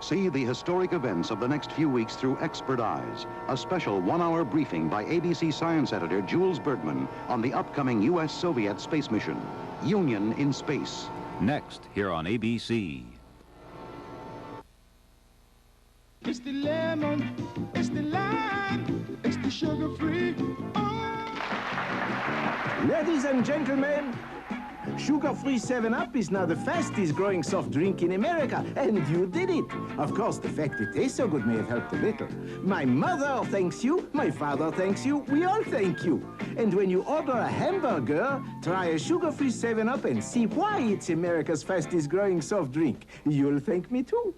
See the historic events of the next few weeks through expert eyes. A special one-hour briefing by ABC science editor Jules Bergman on the upcoming U.S.-Soviet space mission, Union in Space. Next, here on ABC. It's the lemon, it's the lime, it's the sugar-free. Oh. Ladies and gentlemen, sugar-free 7-Up is now the fastest growing soft drink in America, and you did it. Of course, the fact it tastes so good may have helped a little. My mother thanks you, my father thanks you, we all thank you. And when you order a hamburger, try a sugar-free 7-Up and see why it's America's fastest growing soft drink. You'll thank me too.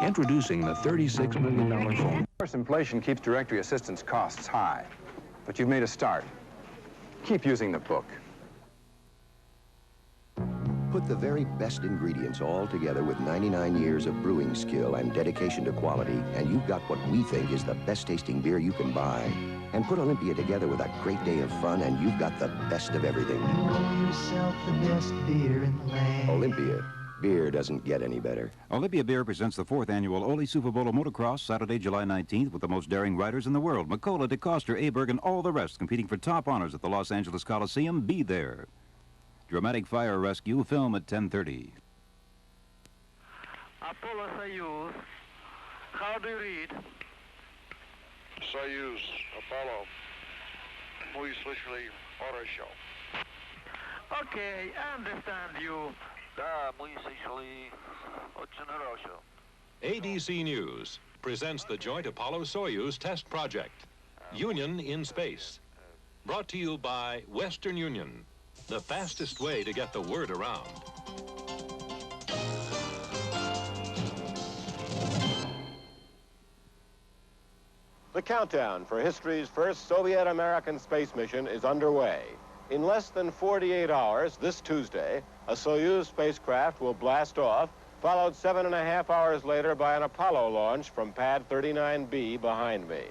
Introducing the $36 million phone. Of course, inflation keeps directory assistance costs high, but you've made a start. Keep using the book. Put the very best ingredients all together with 99 years of brewing skill and dedication to quality, and you've got what we think is the best tasting beer you can buy. And put Olympia together with a great day of fun, and you've got the best of everything. You know yourself the best beer in the land. Olympia. Beer doesn't get any better. Olympia Beer presents the 4th annual Ole Super Bowl of Motocross, Saturday, July 19th, with the most daring riders in the world. McCullough, DeCoster, Aberg, and all the rest competing for top honors at the Los Angeles Coliseum. Be there. Dramatic fire rescue, film at 10:30. Apollo Soyuz, how do you read? Soyuz, Apollo, muy слышали, хорошо. Okay, I understand you. Да, muy слышали, очень хорошо. ABC News presents the joint Apollo-Soyuz test project, Union in Space. Brought to you by Western Union, the fastest way to get the word around. The countdown for history's first Soviet-American space mission is underway. In less than 48 hours, this Tuesday, a Soyuz spacecraft will blast off, followed 7.5 hours later by an Apollo launch from pad 39B behind me.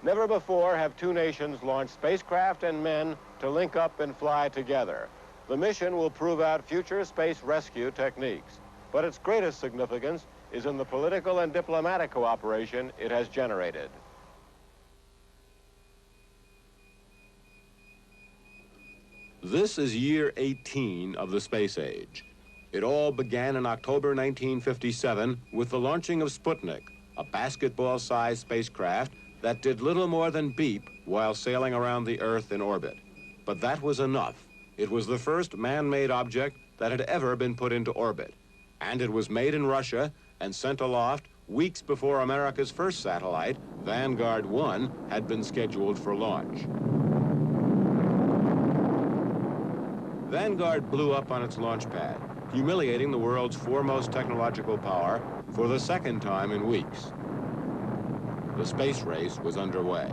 Never before have two nations launched spacecraft and men to link up and fly together. The mission will prove out future space rescue techniques, but its greatest significance is in the political and diplomatic cooperation it has generated. This is year 18 of the space age. It all began in October 1957 with the launching of Sputnik, a basketball-sized spacecraft that did little more than beep while sailing around the Earth in orbit. But that was enough. It was the first man-made object that had ever been put into orbit. And it was made in Russia and sent aloft weeks before America's first satellite, Vanguard 1, had been scheduled for launch. Vanguard blew up on its launch pad, humiliating the world's foremost technological power for the second time in weeks. The space race was underway.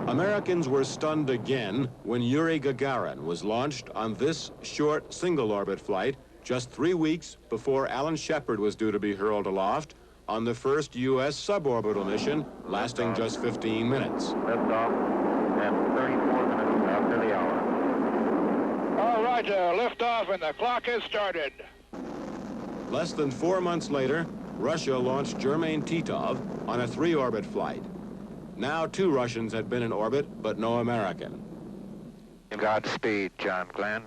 Americans were stunned again when Yuri Gagarin was launched on this short single-orbit flight just 3 weeks before Alan Shepard was due to be hurled aloft on the first U.S. suborbital mission, lasting just 15 minutes. Liftoff and 34 minutes after the hour. All right, liftoff and the clock has started. Less than 4 months later, Russia launched Germain Titov on a 3-orbit flight. Now 2 Russians had been in orbit, but no American. Godspeed, John Glenn.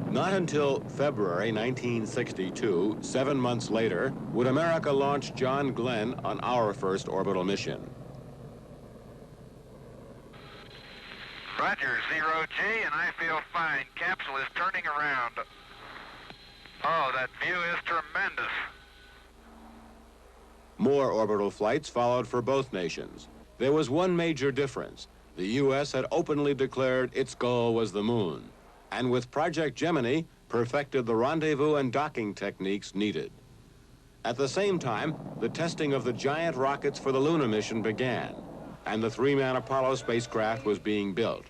Not until February 1962, 7 months later, would America launch John Glenn on our first orbital mission. Roger, 0G, and I feel fine. Capsule is turning around. Oh, that view is tremendous. More orbital flights followed for both nations. There was one major difference. The U.S. had openly declared its goal was the moon, and with Project Gemini, perfected the rendezvous and docking techniques needed. At the same time, the testing of the giant rockets for the Luna mission began, and the 3-man Apollo spacecraft was being built.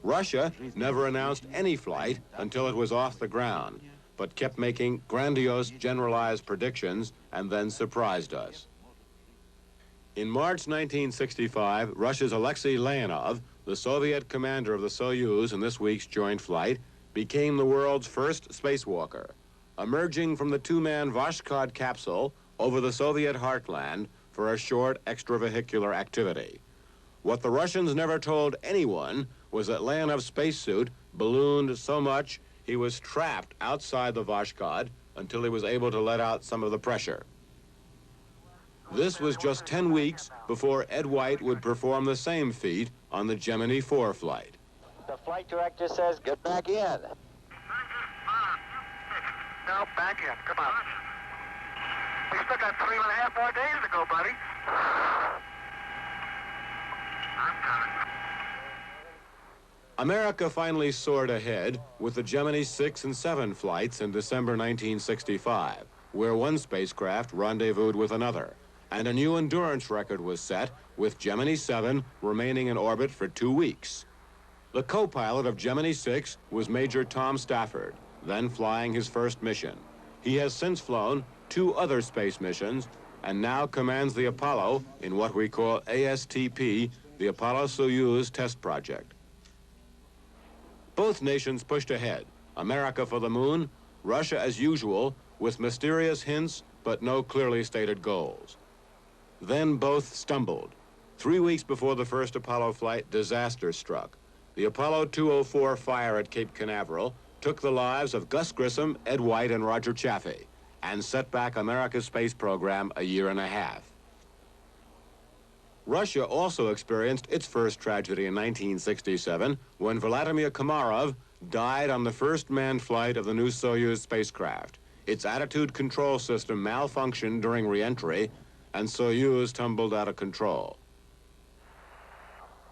Russia never announced any flight until it was off the ground, but kept making grandiose generalized predictions and then surprised us. In March 1965, Russia's Alexei Leonov, the Soviet commander of the Soyuz in this week's joint flight, became the world's first spacewalker, emerging from the two-man Voskhod capsule over the Soviet heartland for a short extravehicular activity. What the Russians never told anyone was that Leonov's spacesuit ballooned so much he was trapped outside the Voskhod until he was able to let out some of the pressure. This was just 10 weeks before Ed White would perform the same feat on the Gemini 4 flight. The flight director says, get back in. No, back in. Come on. We still got 3.5 more days to go, buddy. I'm coming. America finally soared ahead with the Gemini 6 and 7 flights in December 1965, where one spacecraft rendezvoused with another, and a new endurance record was set with Gemini 7 remaining in orbit for 2 weeks. The co-pilot of Gemini 6 was Major Tom Stafford, then flying his first mission. He has since flown 2 other space missions and now commands the Apollo in what we call ASTP, the Apollo-Soyuz test project. Both nations pushed ahead, America for the moon, Russia as usual, with mysterious hints but no clearly stated goals. Then both stumbled. 3 weeks before the first Apollo flight, disaster struck. The Apollo 204 fire at Cape Canaveral took the lives of Gus Grissom, Ed White, and Roger Chaffee, and set back America's space program a year and a half. Russia also experienced its first tragedy in 1967 when Vladimir Komarov died on the first manned flight of the new Soyuz spacecraft. Its attitude control system malfunctioned during re-entry, and Soyuz tumbled out of control.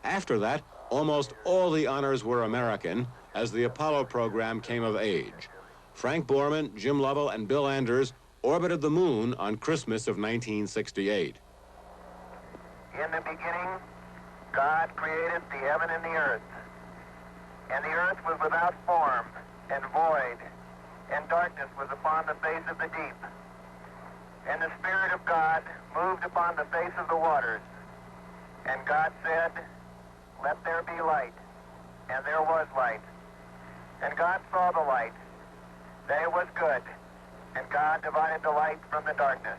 After that, almost all the honors were American as the Apollo program came of age. Frank Borman, Jim Lovell, and Bill Anders orbited the moon on Christmas of 1968. In the beginning, God created the heaven and the earth. And the earth was without form and void, and darkness was upon the face of the deep. And the Spirit of God moved upon the face of the waters. And God said, let there be light. And there was light. And God saw the light, that it was good. And God divided the light from the darkness.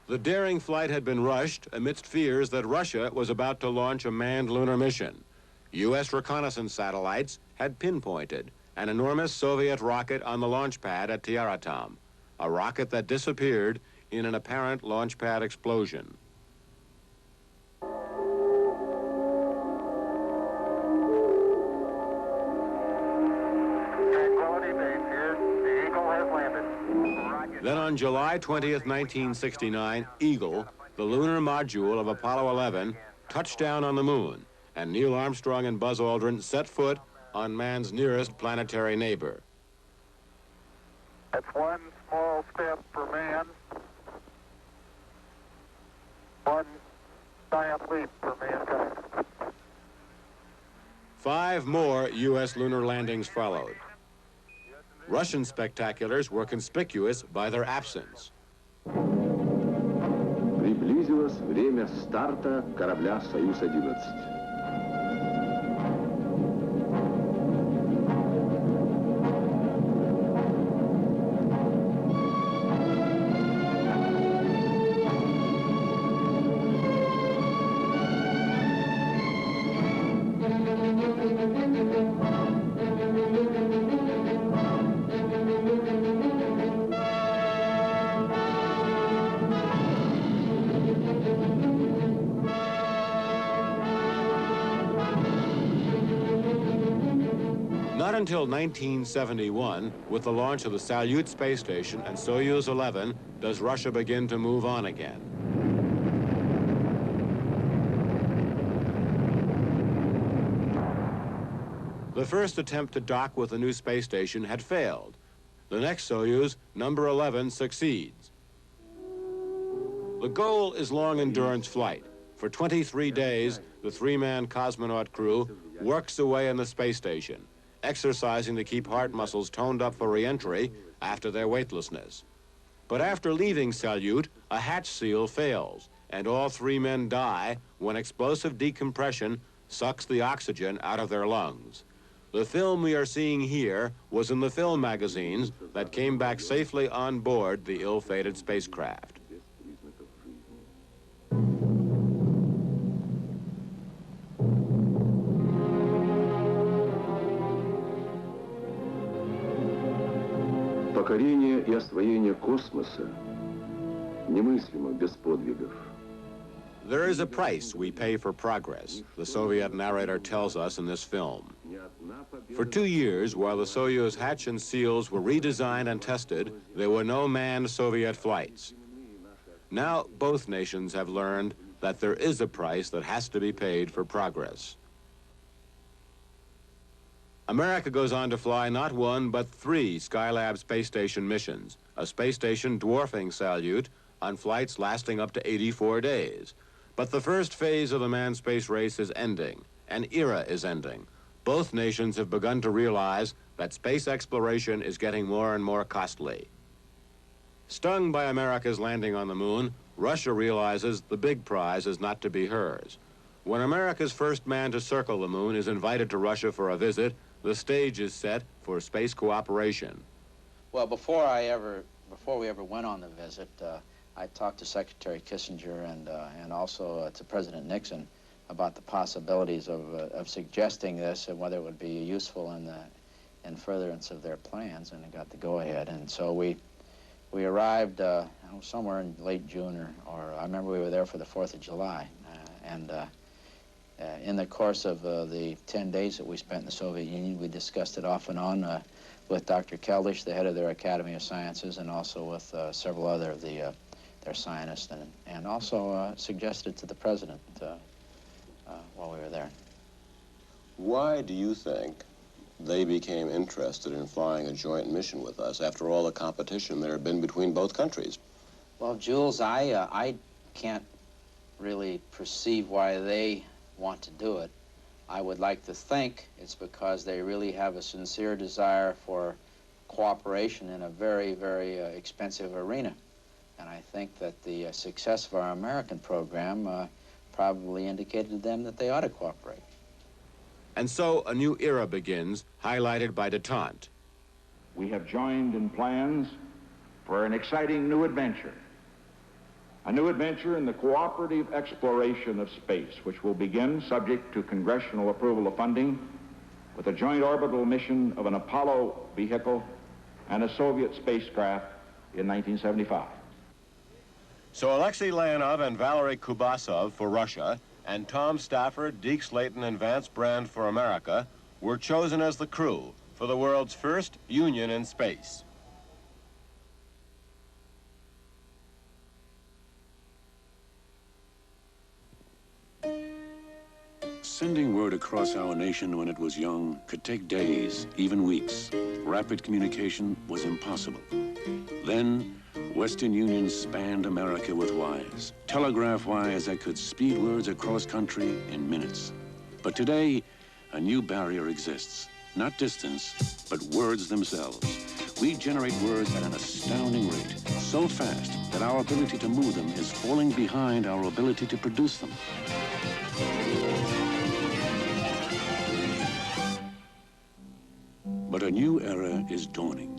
The daring flight had been rushed amidst fears that Russia was about to launch a manned lunar mission. U.S. reconnaissance satellites had pinpointed an enormous Soviet rocket on the launch pad at Tyuratam, a rocket that disappeared in an apparent launch pad explosion. Then on July 20th, 1969, Eagle, the lunar module of Apollo 11, touched down on the moon, and Neil Armstrong and Buzz Aldrin set foot on man's nearest planetary neighbor. That's one small step for man, one giant leap for mankind. 5 more U.S. lunar landings followed. Russian spectaculars were conspicuous by their absence. Приблизилось время старта корабля «Союз-11». Not until 1971, with the launch of the Salyut space station and Soyuz 11, does Russia begin to move on again. The first attempt to dock with the new space station had failed. The next Soyuz, number 11, succeeds. The goal is long-endurance flight. For 23 days, the 3-man cosmonaut crew works away in the space station, exercising to keep heart muscles toned up for re-entry after their weightlessness. But after leaving Salyut, a hatch seal fails, and all 3 men die when explosive decompression sucks the oxygen out of their lungs. The film we are seeing here was in the film magazines that came back safely on board the ill-fated spacecraft. Покорение и освоение космоса немыслимо без подвигов. There is a price we pay for progress, the Soviet narrator tells us in this film. For 2 years, while the Soyuz hatch and seals were redesigned and tested, there were no manned Soviet flights. Now, both nations have learned that there is a price that has to be paid for progress. America goes on to fly not 1, but 3 Skylab space station missions, a space station dwarfing Salyut on flights lasting up to 84 days. But the first phase of the manned space race is ending. An era is ending. Both nations have begun to realize that space exploration is getting more and more costly. Stung by America's landing on the moon, Russia realizes the big prize is not to be hers. When America's first man to circle the moon is invited to Russia for a visit, the stage is set for space cooperation. Well, before we ever went on the visit, I talked to Secretary Kissinger and also to President Nixon about the possibilities of suggesting this and whether it would be useful in furtherance of their plans, and I got the go-ahead. And so we arrived somewhere in late June, or I remember we were there for the 4th of July. In the course of the 10 days that we spent in the Soviet Union, we discussed it off and on with Dr. Keldysh, the head of their Academy of Sciences, and also with several other of their scientists, and also suggested to the president while we were there. Why do you think they became interested in flying a joint mission with us after all the competition there had been between both countries? Well, Jules, I can't really perceive why they want to do it. I would like to think it's because they really have a sincere desire for cooperation in a very, very expensive arena. And I think that the success of our American program probably indicated to them that they ought to cooperate. And so a new era begins, highlighted by detente. We have joined in plans for an exciting new adventure. A new adventure in the cooperative exploration of space, which will begin, subject to congressional approval of funding, with a joint orbital mission of an Apollo vehicle and a Soviet spacecraft in 1975. So Alexei Leonov and Valery Kubasov for Russia, and Tom Stafford, Deke Slayton, and Vance Brand for America were chosen as the crew for the world's first Union in space. Sending word across our nation when it was young could take days, even weeks. Rapid communication was impossible. Then, Western Union spanned America with wires, telegraph wires that could speed words across country in minutes. But today, a new barrier exists. Not distance, but words themselves. We generate words at an astounding rate, so fast that our ability to move them is falling behind our ability to produce them. But a new era is dawning.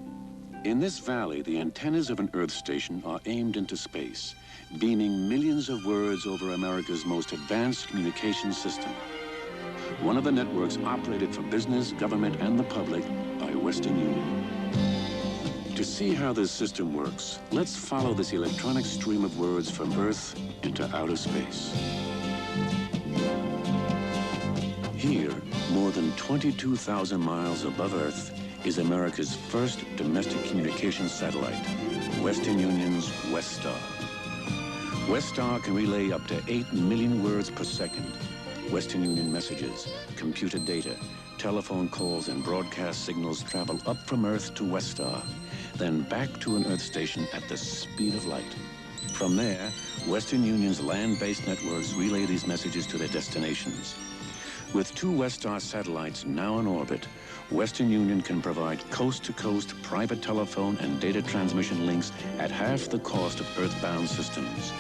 In this valley, the antennas of an Earth station are aimed into space, beaming millions of words over America's most advanced communication system. One of the networks operated for business, government, and the public by Western Union. To see how this system works, let's follow this electronic stream of words from Earth into outer space. Here, more than 22,000 miles above Earth, is America's first domestic communications satellite, Western Union's WestStar. WestStar can relay up to 8 million words per second. Western Union messages, computer data, telephone calls, and broadcast signals travel up from Earth to WestStar, then back to an Earth station at the speed of light. From there, Western Union's land-based networks relay these messages to their destinations. With 2 WestStar satellites now in orbit, Western Union can provide coast-to-coast private telephone and data transmission links at half the cost of Earthbound systems.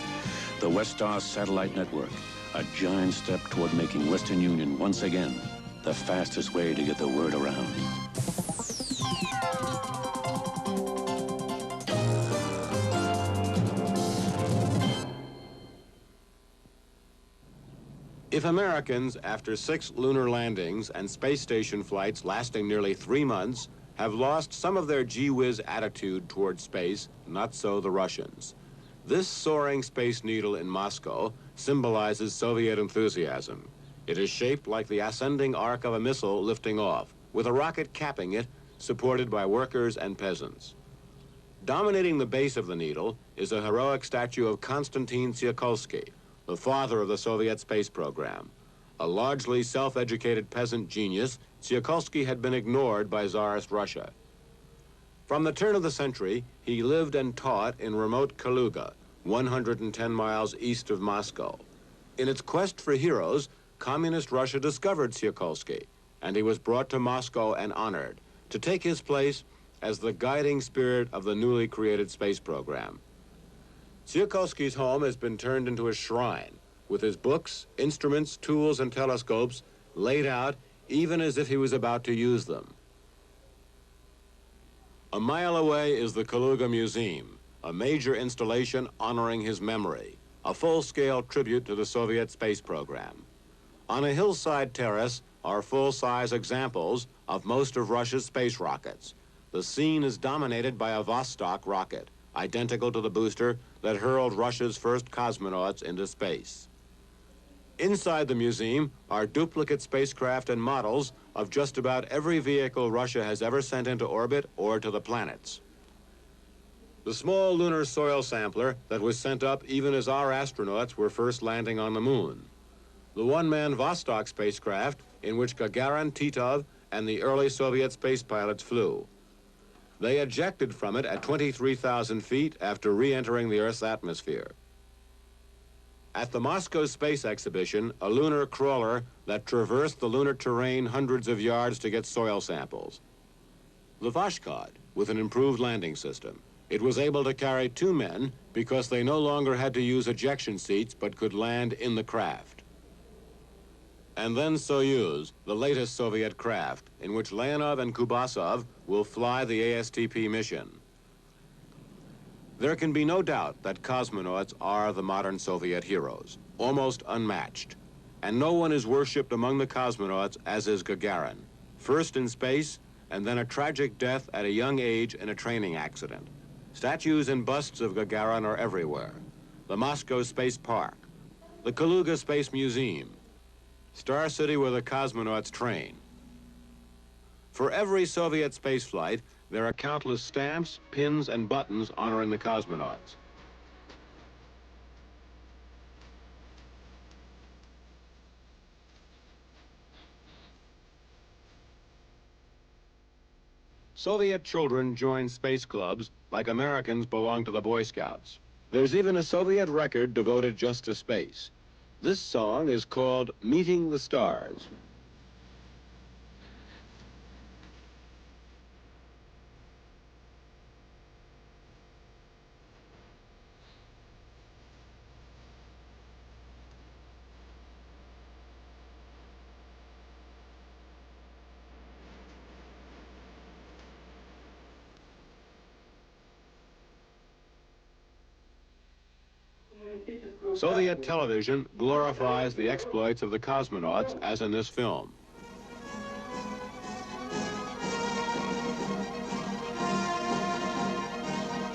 The West Star Satellite Network, a giant step toward making Western Union once again the fastest way to get the word around. If Americans, after 6 lunar landings and space station flights lasting nearly 3 months, have lost some of their gee-whiz attitude toward space, not so the Russians. This soaring space needle in Moscow symbolizes Soviet enthusiasm. It is shaped like the ascending arc of a missile lifting off, with a rocket capping it, supported by workers and peasants. Dominating the base of the needle is a heroic statue of Konstantin Tsiolkovsky, the father of the Soviet space program. A largely self-educated peasant genius, Tsiolkovsky had been ignored by Tsarist Russia. From the turn of the century, he lived and taught in remote Kaluga, 110 miles east of Moscow. In its quest for heroes, Communist Russia discovered Tsiolkovsky, and he was brought to Moscow and honored to take his place as the guiding spirit of the newly created space program. Tsiolkovsky's home has been turned into a shrine, with his books, instruments, tools, and telescopes laid out even as if he was about to use them. A mile away is the Kaluga Museum, a major installation honoring his memory, a full-scale tribute to the Soviet space program. On a hillside terrace are full-size examples of most of Russia's space rockets. The scene is dominated by a Vostok rocket, identical to the booster that hurled Russia's first cosmonauts into space. Inside the museum are duplicate spacecraft and models of just about every vehicle Russia has ever sent into orbit or to the planets. The small lunar soil sampler that was sent up even as our astronauts were first landing on the moon. The one-man Vostok spacecraft in which Gagarin, Titov, and the early Soviet space pilots flew. They ejected from it at 23,000 feet after re-entering the Earth's atmosphere. At the Moscow Space Exhibition, a lunar crawler that traversed the lunar terrain hundreds of yards to get soil samples. The Vashkod, with an improved landing system. It was able to carry 2 men because they no longer had to use ejection seats but could land in the craft. And then Soyuz, the latest Soviet craft, in which Leonov and Kubasov will fly the ASTP mission. There can be no doubt that cosmonauts are the modern Soviet heroes, almost unmatched. And no one is worshipped among the cosmonauts as is Gagarin, first in space and then a tragic death at a young age in a training accident. Statues and busts of Gagarin are everywhere. The Moscow Space Park, the Kaluga Space Museum, Star City where the cosmonauts train. For every Soviet spaceflight, there are countless stamps, pins, and buttons honoring the cosmonauts. Soviet children join space clubs like Americans belong to the Boy Scouts. There's even a Soviet record devoted just to space. This song is called Meeting the Stars. Soviet television glorifies the exploits of the cosmonauts, as in this film.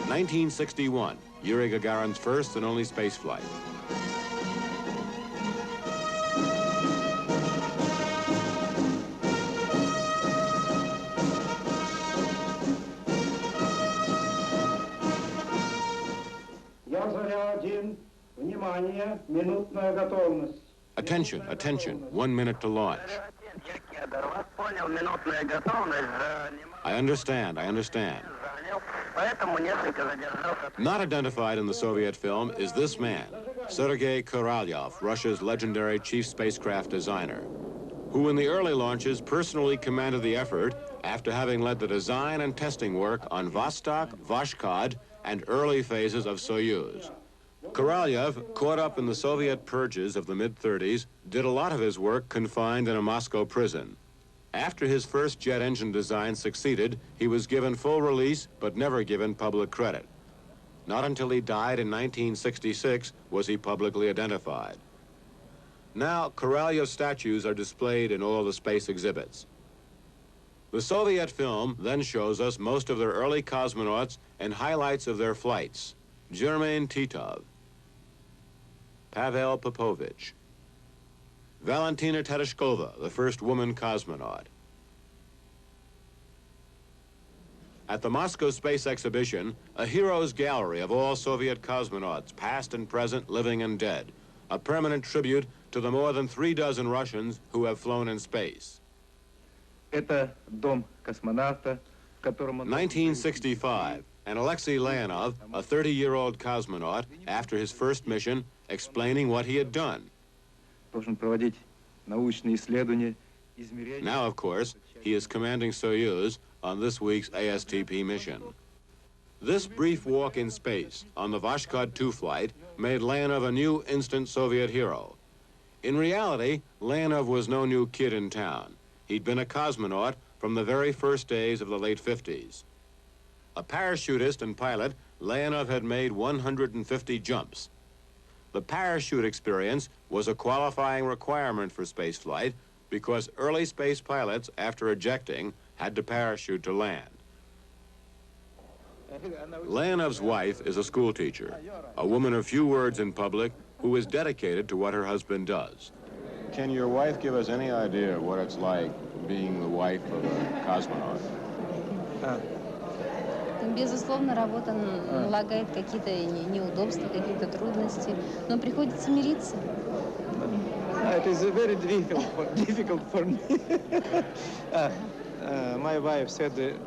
(1961), Yuri Gagarin's first and only spaceflight. Attention, attention, 1 minute to launch. I understand. Not identified in the Soviet film is this man, Sergei Korolyov, Russia's legendary chief spacecraft designer, who in the early launches personally commanded the effort after having led the design and testing work on Vostok, Vashkod, and early phases of Soyuz. Korolev, caught up in the Soviet purges of the mid-30s, did a lot of his work confined in a Moscow prison. After his first jet engine design succeeded, he was given full release, but never given public credit. Not until he died in 1966 was he publicly identified. Now, Korolev's statues are displayed in all the space exhibits. The Soviet film then shows us most of their early cosmonauts and highlights of their flights. Germain Titov, Pavel Popovich, Valentina Tereshkova, the first woman cosmonaut. At the Moscow Space Exhibition, a heroes gallery of all Soviet cosmonauts, past and present, living and dead, a permanent tribute to the more than 36 Russians who have flown in space. 1965, and Alexei Leonov, a 30-year-old cosmonaut, after his first mission, explaining what he had done. Now, of course, he is commanding Soyuz on this week's ASTP mission. This brief walk in space on the Voskhod 2 flight made Leonov a new instant Soviet hero. In reality, Leonov was no new kid in town. He'd been a cosmonaut from the very first days of the late 50s. A parachutist and pilot, Leonov had made 150 jumps. The parachute experience was a qualifying requirement for spaceflight because early space pilots, after ejecting, had to parachute to land. Leonov's wife is a school teacher, a woman of few words in public who is dedicated to what her husband does. Can your wife give us any idea what it's like being the wife of a cosmonaut? Безусловно, работа налагает какие-то неудобства, какие-то трудности, но приходится мириться. It is very difficult for me. My wife said, it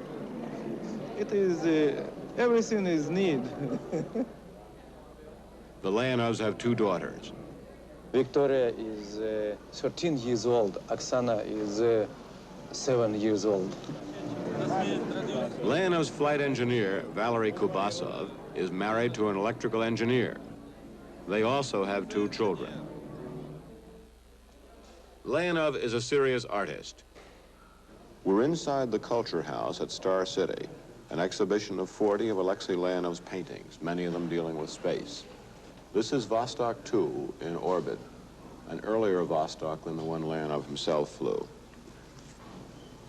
is, everything is need. The Leonovs have 2 daughters. Victoria is 13 years old. Oksana is 7 years old. Leonov's flight engineer, Valery Kubasov, is married to an electrical engineer. They also have 2 children. Leonov is a serious artist. We're inside the Culture House at Star City, an exhibition of 40 of Alexei Leonov's paintings, many of them dealing with space. This is Vostok 2 in orbit, an earlier Vostok than the one Leonov himself flew.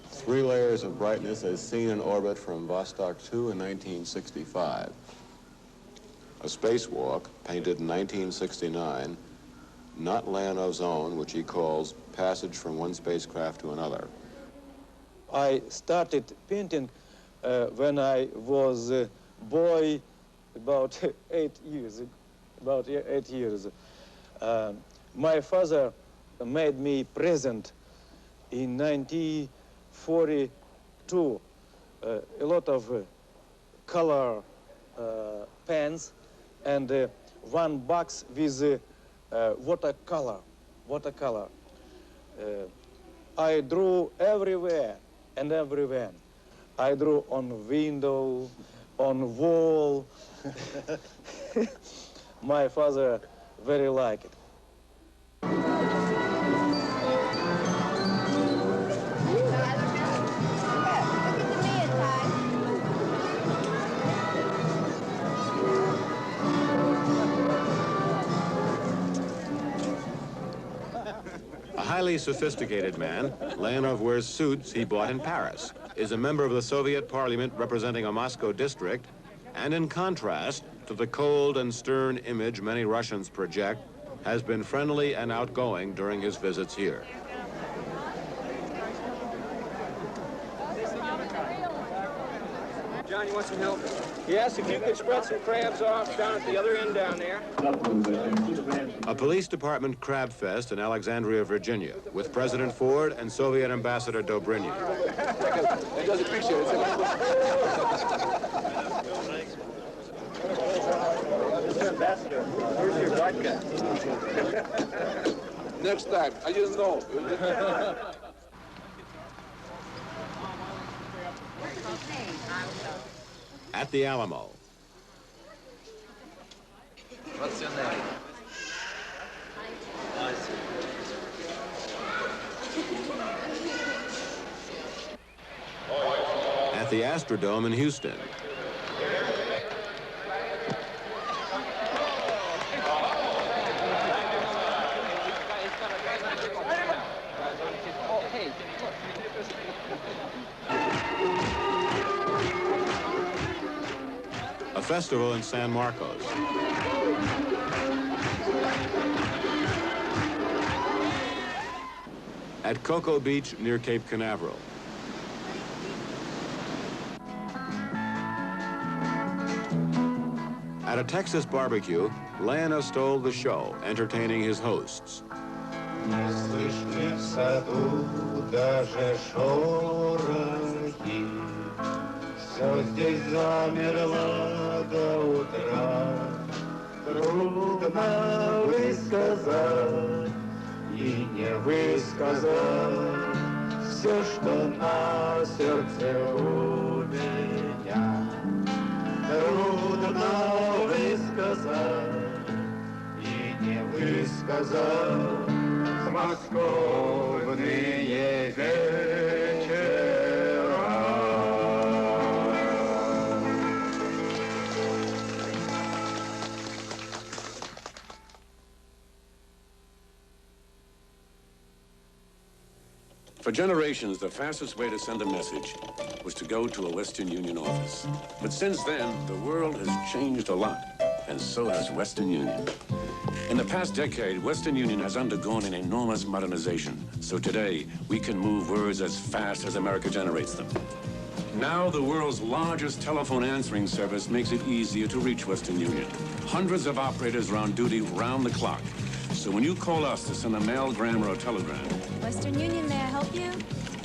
3 layers of brightness as seen in orbit from Vostok 2 in 1965. A spacewalk painted in 1969, not Leonov's own, which he calls Passage from One Spacecraft to Another. I started painting when I was a boy, about 8 years. My father made me present in 1942 a lot of color pens and 1 box with watercolor. I drew everywhere and everywhere. I drew on window, on wall. My father very liked it. A highly sophisticated man, Leonov wears suits he bought in Paris, is a member of the Soviet parliament representing a Moscow district, and in contrast to the cold and stern image many Russians project, has been friendly and outgoing during his visits here. John, you want some help? Yes, if you could spread some crabs off down at the other end down there. A police department crab fest in Alexandria, Virginia, with President Ford and Soviet Ambassador Dobrynin. It does appreciate it. Ambassador, where's your vodka? Next time, I just know. At the Alamo. What's your name? At the Astrodome in Houston. A festival in San Marcos. At Cocoa Beach near Cape Canaveral. At a Texas barbecue, Lana stole the show, entertaining his hosts. Не слышны в саду даже шорохи, все здесь замерло до утра. Трудно высказать и не высказать все, что на сердце у меня. Трудно высказать и не высказать московные вечера. For generations, the fastest way to send a message was to go to a Western Union office. But since then, the world has changed a lot, and so has Western Union. In the past decade, Western Union has undergone an enormous modernization. So today, we can move words as fast as America generates them. Now, the world's largest telephone answering service makes it easier to reach Western Union. Hundreds of operators are on duty round the clock. So when you call us to send a mailgram or a telegram, Western Union, may I help you?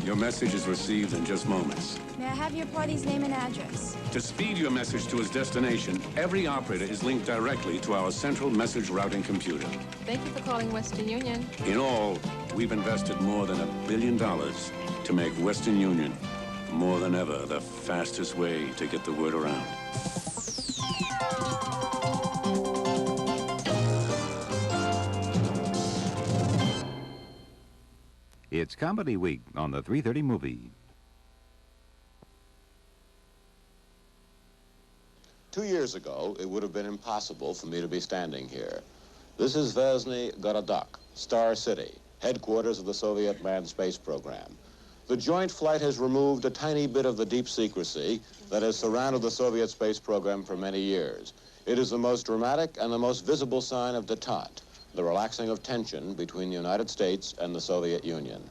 your message is received in just moments. May I have your party's name and address? To speed your message to its destination, every operator is linked directly to our central message routing computer. Thank you for calling Western Union. In all, we've invested more than $1 billion to make Western Union more than ever the fastest way to get the word around. It's Comedy Week on the 3:30 movie. 2 years ago, it would have been impossible for me to be standing here. This is Vesny Gorodok, Star City, headquarters of the Soviet manned space program. The joint flight has removed a tiny bit of the deep secrecy that has surrounded the Soviet space program for many years. It is the most dramatic and the most visible sign of détente, the relaxing of tension between the United States and the Soviet Union.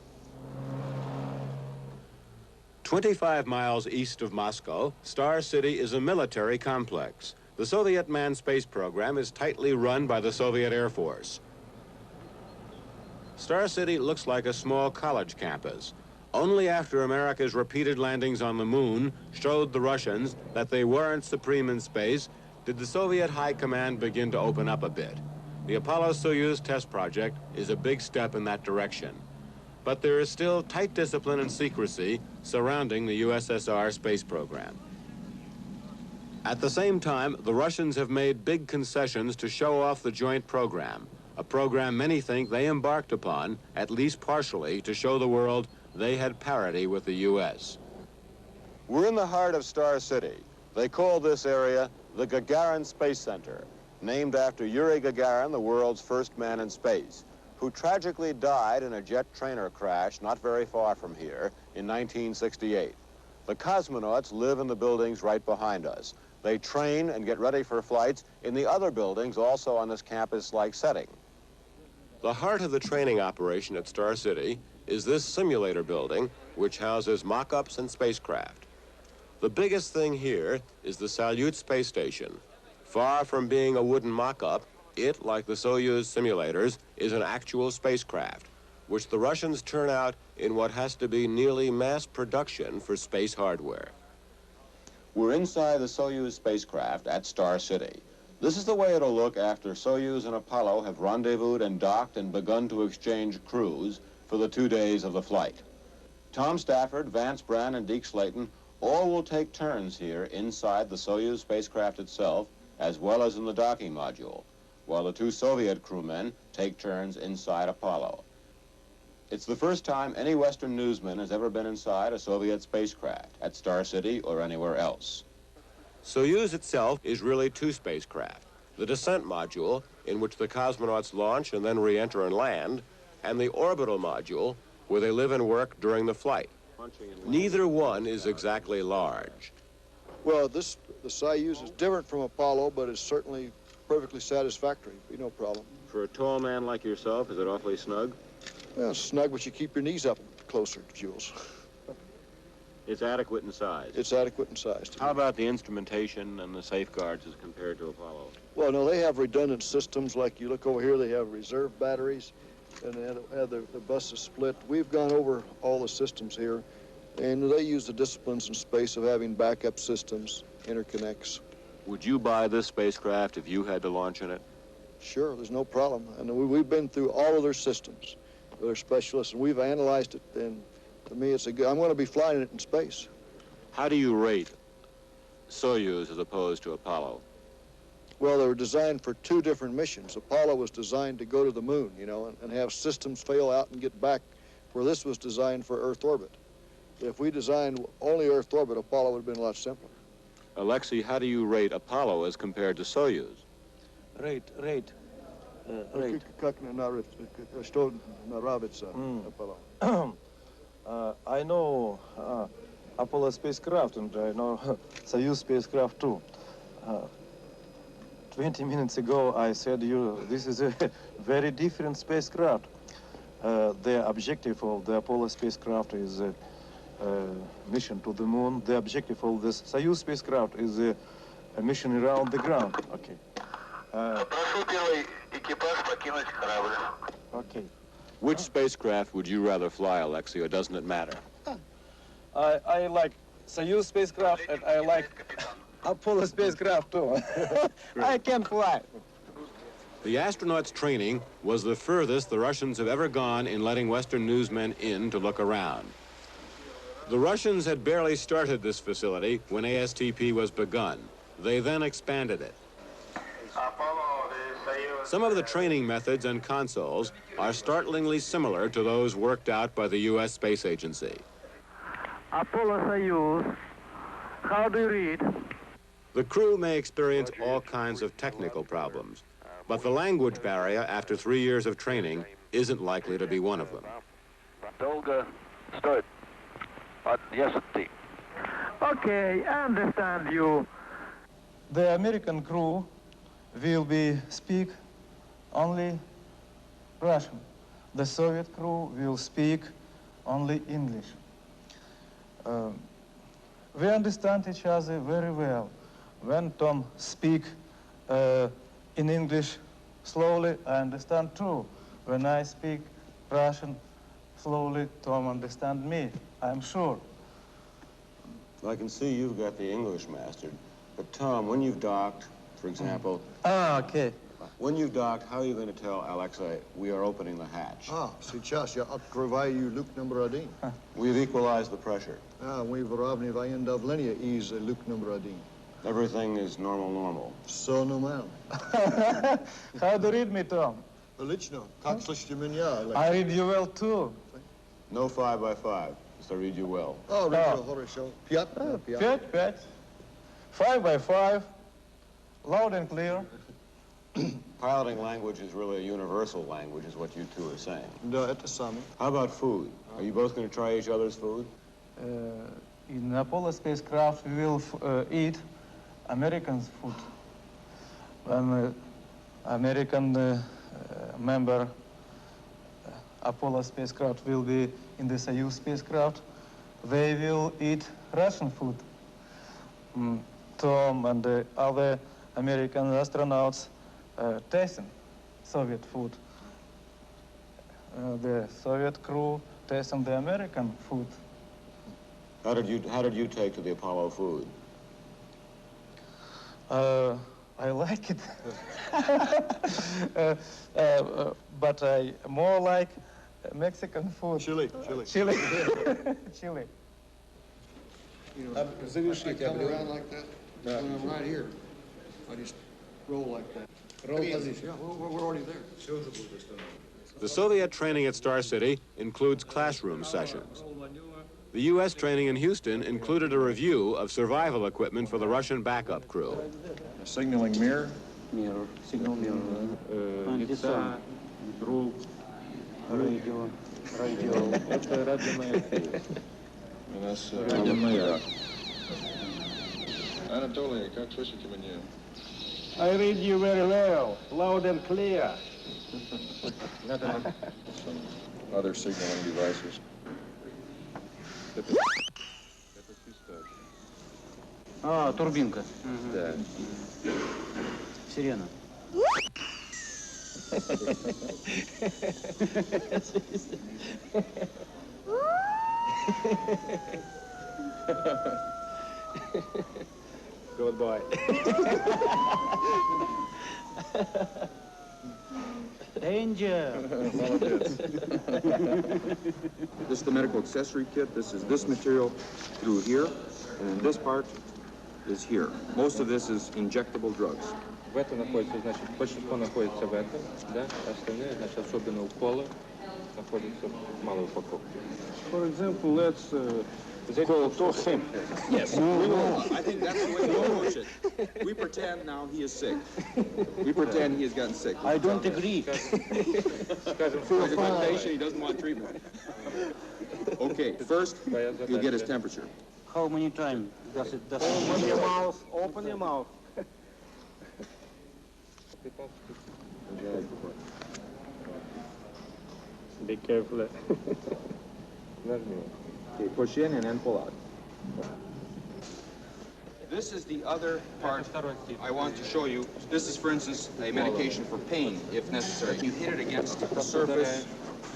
25 miles east of Moscow, Star City is a military complex. The Soviet manned space program is tightly run by the Soviet Air Force. Star City looks like a small college campus. Only after America's repeated landings on the moon showed the Russians that they weren't supreme in space did the Soviet High Command begin to open up a bit. The Apollo-Soyuz test project is a big step in that direction. But there is still tight discipline and secrecy surrounding the USSR space program. At the same time, the Russians have made big concessions to show off the joint program, a program many think they embarked upon, at least partially, to show the world they had parity with the U.S. We're in the heart of Star City. They call this area the Gagarin Space Center, named after Yuri Gagarin, the world's first man in space, who tragically died in a jet trainer crash not very far from here in 1968. The cosmonauts live in the buildings right behind us. They train and get ready for flights in the other buildings also on this campus-like setting. The heart of the training operation at Star City is this simulator building, which houses mock-ups and spacecraft. The biggest thing here is the Salyut space station. Far from being a wooden mock-up, it, like the Soyuz simulators, is an actual spacecraft, which the Russians turn out in what has to be nearly mass production for space hardware. We're inside the Soyuz spacecraft at Star City. This is the way it'll look after Soyuz and Apollo have rendezvoused and docked and begun to exchange crews for the 2 days of the flight. Tom Stafford, Vance Brand, and Deke Slayton all will take turns here inside the Soyuz spacecraft itself, as well as in the docking module. while the two Soviet crewmen take turns inside Apollo. It's the first time any Western newsman has ever been inside a Soviet spacecraft, at Star City or anywhere else. Soyuz itself is really two spacecraft. The descent module, in which the cosmonauts launch and then re-enter and land, and the orbital module, where they live and work during the flight. Neither one is exactly large. Well, the Soyuz is different from Apollo, but it's certainly perfectly satisfactory. Be no problem. For a tall man like yourself, is it awfully snug? Well, snug, but you keep your knees up closer, Jules. It's adequate in size. It's adequate in size. How about the instrumentation and the safeguards as compared to Apollo? Well, no, they have redundant systems. Like you look over here, they have reserve batteries, and they have the buses split. We've gone over all the systems here, and they use the disciplines in space of having backup systems, interconnects. Would you buy this spacecraft if you had to launch in it? Sure, there's no problem. And we've been through all of their systems. They're specialists, and we've analyzed it, and to me, it's a good. I'm going to be flying it in space. How do you rate Soyuz as opposed to Apollo? Well, they were designed for two different missions. Apollo was designed to go to the moon, you know, and have systems fail out and get back, where this was designed for Earth orbit. If we designed only Earth orbit, Apollo would have been a lot simpler. Alexei, how do you rate Apollo as compared to Soyuz? Rate. Apollo. I know Apollo spacecraft, and I know Soyuz spacecraft too. 20 minutes ago, I said this is a very different spacecraft. The objective of the Apollo spacecraft is a mission to the moon. The objective of this Soyuz spacecraft is a mission around the ground. Okay. Okay. Which spacecraft would you rather fly, Alexei, or doesn't it matter? I like Soyuz spacecraft, and I like Apollo spacecraft too. I can fly. The astronauts' training was the furthest the Russians have ever gone in letting Western newsmen in to look around. The Russians had barely started this facility when ASTP was begun. They then expanded it. Some of the training methods and consoles are startlingly similar to those worked out by the U.S. Space Agency. Apollo Soyuz, how do you read? The crew may experience all kinds of technical problems, but the language barrier after 3 years of training isn't likely to be one of them. Долго стоит. Okay, I understand you. The American crew will speak only Russian. The Soviet crew will speak only English. We understand each other very well. When Tom speaks in English slowly, I understand too. When I speak Russian slowly, Tom understands me, I'm sure. I can see you've got the English mastered. But Tom, when you've docked, for example... Okay. When you've docked, how are you going to tell Alexei we are opening the hatch? Сейчас я открываю люк номер 1. We've equalized the pressure. Мы выравниваем давление из люк номер 1. Everything is normal. Все нормально. How do you read me, Tom? Отлично. Как слышите меня? I read you well too. No 5 by 5. So I read you well. Хорошо. 5. 5. 5 by 5. Loud and clear. Piloting language is really a universal language, is what you two are saying. Да, это самое. How about food? Are you both going to try each other's food? In Apollo spacecraft, we will eat American food. When American member Apollo spacecraft will be in the Soyuz spacecraft, they will eat Russian food. Tom and the other American astronauts tasting Soviet food. The Soviet crew tasting the American food. How did you take to the Apollo food? I like it. But I more like Mexican food. Chili. Chili. You know, I come around like that, and I'm right here. I just roll like that. Roll position. Yeah, we're already there. The Soviet training at Star City includes classroom sessions. The U.S. training in Houston included a review of survival equipment for the Russian backup crew. A signaling mirror. Mirror. Signal mirror. Лица, друг. Radio. Radio. Это радиомаяк. У нас радиомаяк. Anatoly, как слышите меня? I read you very well, loud and clear. Some other signaling devices. А, турбинка. Да. Сирена. Good boy. Danger. This is the medical accessory kit. This is this material through here, and this part is here. Most of this is injectable drugs. В этом находится, значит, большинство находится в этом, да, остальные, значит, особенно уколы, находятся в малой упаковке. For example, let's call to him. Yes, we will. I think that's the way we approach it. We pretend now he is sick. We pretend he has gotten sick. I don't agree. For the patient, he doesn't want treatment. Okay, first, you'll get his temperature. How many times does it? Open your mouth, open your mouth. Be careful. Okay, push in and then pull out. This is the other part I want to show you. This is, for instance, a medication for pain, if necessary. You hit it against the surface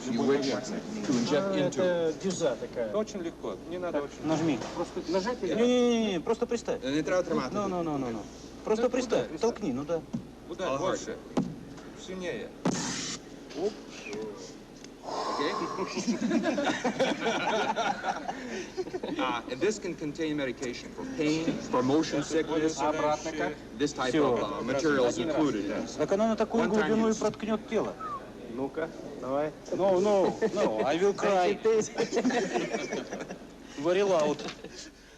you wish to inject into. Очень легко, не надо очень. Нажми. Просто нажать или... Не, просто приставь. Не треба тримати. No. Просто приставь, толкни, ну да. Удар больше, сильнее. Okay? And this can contain medication for pain, for motion sickness. This type of material is included in this. Так она на такую глубину и проткнет тело. Ну-ка, давай. No, I will cry. Very loud.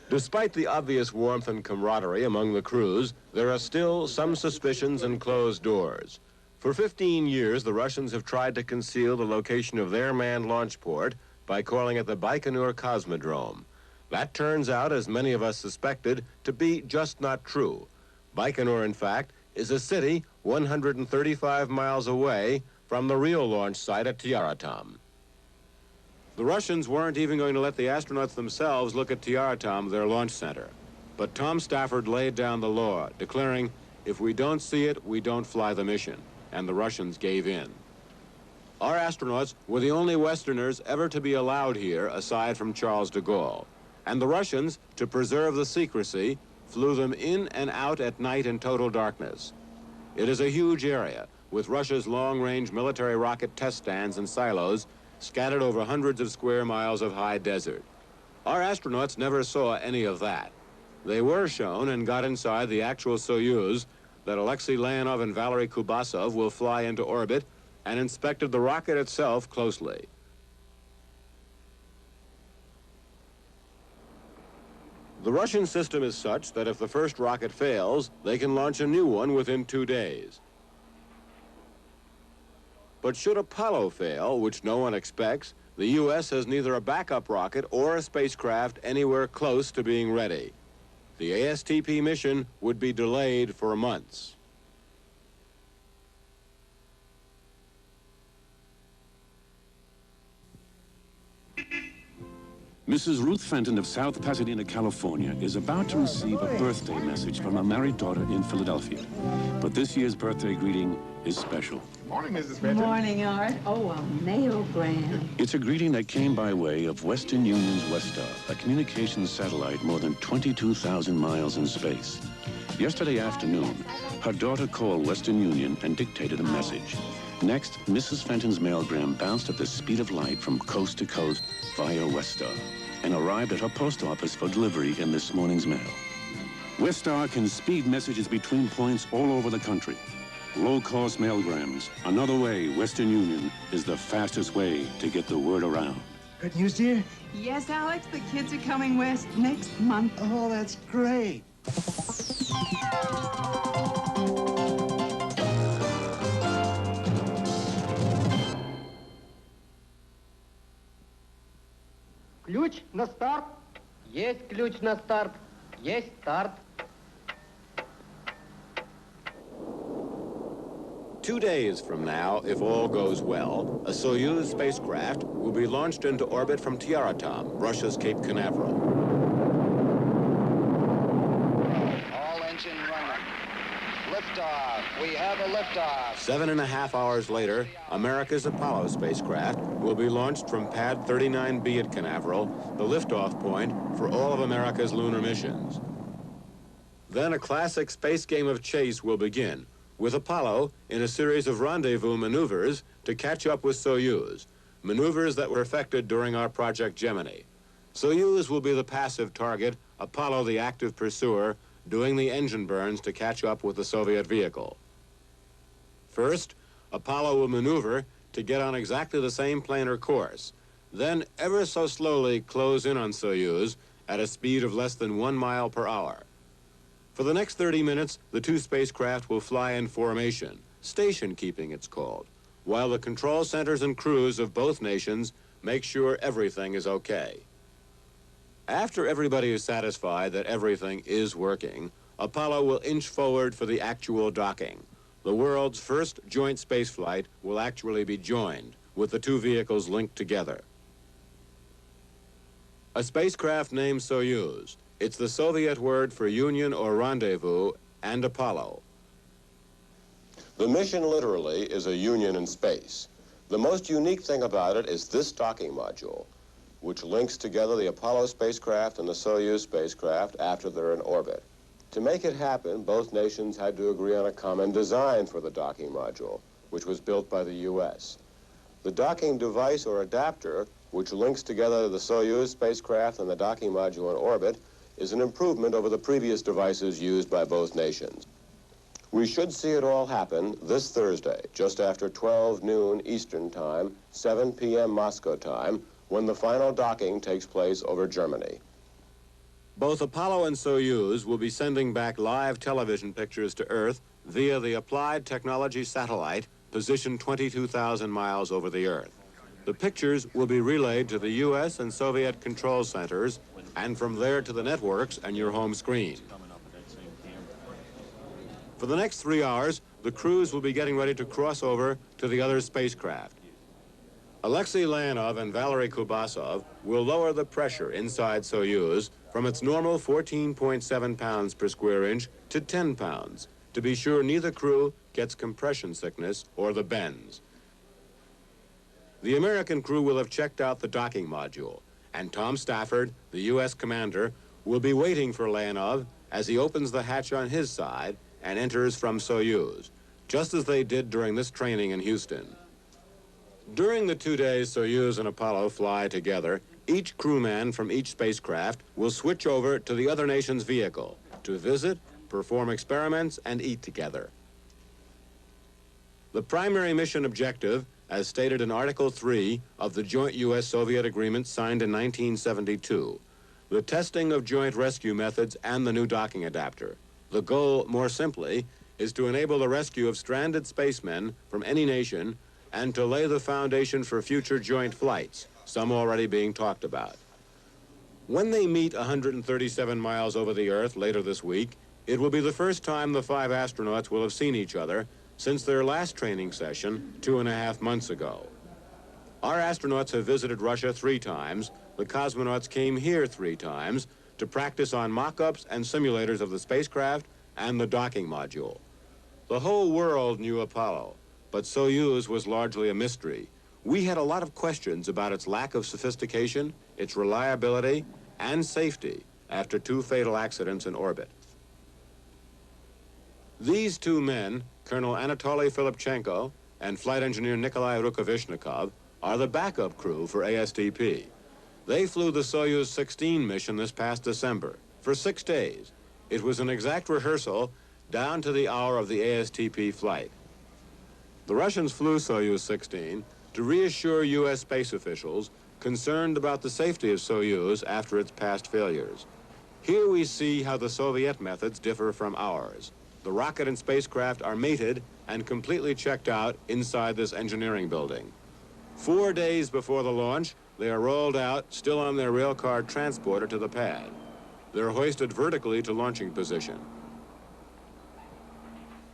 Despite the obvious warmth and camaraderie among the crews, there are still some suspicions and closed doors. For 15 years, the Russians have tried to conceal the location of their manned launch port by calling it the Baikonur Cosmodrome. That turns out, as many of us suspected, to be just not true. Baikonur, in fact, is a city 135 miles away from the real launch site at Tyuratam. The Russians weren't even going to let the astronauts themselves look at Tyuratam, their launch center. But Tom Stafford laid down the law, declaring, if we don't see it, we don't fly the mission. And the Russians gave in. Our astronauts were the only Westerners ever to be allowed here, aside from Charles de Gaulle. And the Russians, to preserve the secrecy, flew them in and out at night in total darkness. It is a huge area, with Russia's long-range military rocket test stands and silos scattered over hundreds of square miles of high desert. Our astronauts never saw any of that. They were shown and got inside the actual Soyuz that Alexei Leonov and Valery Kubasov will fly into orbit, and inspected the rocket itself closely. The Russian system is such that if the first rocket fails, they can launch a new one within 2 days. But should Apollo fail, which no one expects, the U.S. has neither a backup rocket or a spacecraft anywhere close to being ready. The ASTP mission would be delayed for months. Mrs. Ruth Fenton of South Pasadena, California, is about to receive a birthday message from her married daughter in Philadelphia. But this year's birthday greeting is special. Morning, Mrs. Fenton. Morning, Art. Oh, a mailgram. It's a greeting that came by way of Western Union's Westar, a communications satellite more than 22,000 miles in space. Yesterday afternoon, her daughter called Western Union and dictated a message. Next, Mrs. Fenton's mailgram bounced at the speed of light from coast to coast via Westar and arrived at her post office for delivery in this morning's mail. Westar can speed messages between points all over the country. Low-cost mailgrams. Another way, Western Union is the fastest way to get the word around. Good news, dear? Yes, Alex, the kids are coming west next month. Oh, that's great. Ключ на старт. Есть ключ на старт. Есть старт. 2 days from now, if all goes well, a Soyuz spacecraft will be launched into orbit from Tyuratam, Russia's Cape Canaveral. All engine running. Liftoff. We have a liftoff. 7.5 hours later, America's Apollo spacecraft will be launched from Pad 39B at Canaveral, the liftoff point for all of America's lunar missions. Then a classic space game of chase will begin, with Apollo in a series of rendezvous maneuvers to catch up with Soyuz, maneuvers that were effected during our Project Gemini. Soyuz will be the passive target, Apollo the active pursuer, doing the engine burns to catch up with the Soviet vehicle. First, Apollo will maneuver to get on exactly the same planar course, then ever so slowly close in on Soyuz at a speed of less than 1 mile per hour. For the next 30 minutes, the two spacecraft will fly in formation, station keeping it's called, while the control centers and crews of both nations make sure everything is okay. After everybody is satisfied that everything is working, Apollo will inch forward for the actual docking. The world's first joint spaceflight will actually be joined, with the two vehicles linked together. A spacecraft named Soyuz. It's the Soviet word for union or rendezvous, and Apollo. The mission literally is a union in space. The most unique thing about it is this docking module, which links together the Apollo spacecraft and the Soyuz spacecraft after they're in orbit. To make it happen, both nations had to agree on a common design for the docking module, which was built by the U.S. The docking device or adapter, which links together the Soyuz spacecraft and the docking module in orbit, is an improvement over the previous devices used by both nations. We should see it all happen this Thursday, just after 12 noon Eastern Time, 7 p.m. Moscow time, when the final docking takes place over Germany. Both Apollo and Soyuz will be sending back live television pictures to Earth via the Applied Technology satellite positioned 22,000 miles over the Earth. The pictures will be relayed to the U.S. and Soviet control centers, and from there to the networks and your home screen. For the next 3 hours, the crews will be getting ready to cross over to the other spacecraft. Alexei Leonov and Valery Kubasov will lower the pressure inside Soyuz from its normal 14.7 pounds per square inch to 10 pounds, to be sure neither crew gets compression sickness or the bends. The American crew will have checked out the docking module, and Tom Stafford, the U.S. commander, will be waiting for Leonov as he opens the hatch on his side and enters from Soyuz, just as they did during this training in Houston. During the 2 days Soyuz and Apollo fly together, each crewman from each spacecraft will switch over to the other nation's vehicle to visit, perform experiments, and eat together. The primary mission objective, as stated in Article 3 of the joint U.S.-Soviet agreement signed in 1972, the testing of joint rescue methods and the new docking adapter. The goal, more simply, is to enable the rescue of stranded spacemen from any nation and to lay the foundation for future joint flights, some already being talked about. When they meet 137 miles over the Earth later this week, it will be the first time the 5 astronauts will have seen each other since their last training session 2.5 months ago. Our astronauts have visited Russia 3 times. The cosmonauts came here 3 times to practice on mock-ups and simulators of the spacecraft and the docking module. The whole world knew Apollo, but Soyuz was largely a mystery. We had a lot of questions about its lack of sophistication, its reliability, and safety after 2 fatal accidents in orbit. These 2 men, Colonel Anatoly Filipchenko and Flight Engineer Nikolai Rukavishnikov, are the backup crew for ASTP. They flew the Soyuz 16 mission this past December for 6 days. It was an exact rehearsal down to the hour of the ASTP flight. The Russians flew Soyuz 16 to reassure U.S. space officials concerned about the safety of Soyuz after its past failures. Here we see how the Soviet methods differ from ours. The rocket and spacecraft are mated and completely checked out inside this engineering building. 4 days before the launch, they are rolled out, still on their railcar transporter, to the pad. They're hoisted vertically to launching position.